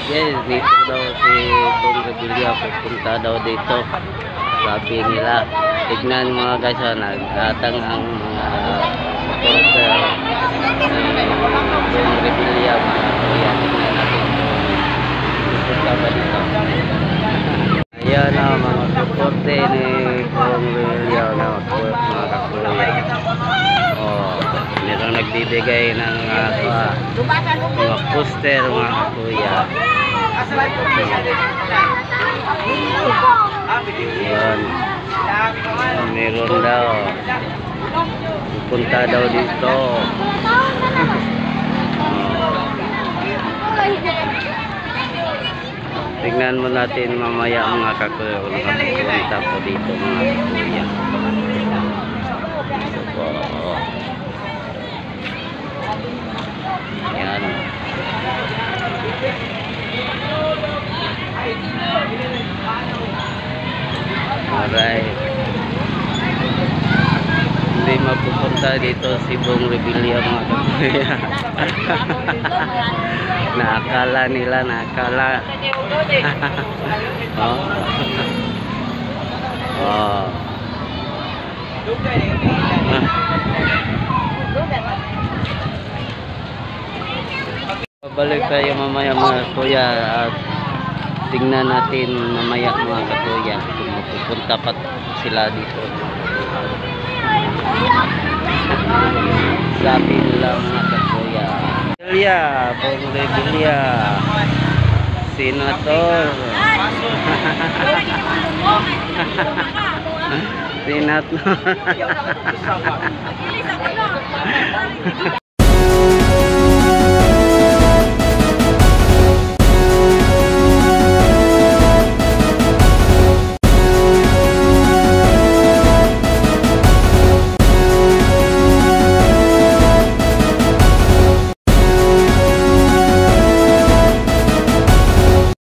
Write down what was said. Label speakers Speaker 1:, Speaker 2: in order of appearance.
Speaker 1: guys, dito daw si Bong Revilla, pupunta daw dito. Sabi nila, tignan mga guys, nagtatang ang supporter ni Bong Revilla, mga kuya. Tignan natin kung pupunta ba dito. Ayan na mga supporter ni Bong Revilla, mga kuya. Meron nagbibigay ng mga poster, mga kuya. Ayan. Meron daw. Pupunta daw dito. Tingnan mo natin mamaya mga kakuya kung nakapunta po dito mga kuya. Ayan. Alright. Hindi mapupunta dito si Bong Revilla mga kuya. Nakakala nila, nakakala. Oh. Balik tayo mamaya mga kuya at tingnan natin mamaya mga kuya kung mapupunta pa sila dito. Sabi nila mga kuya, Bong Revilla, Senator. Senator.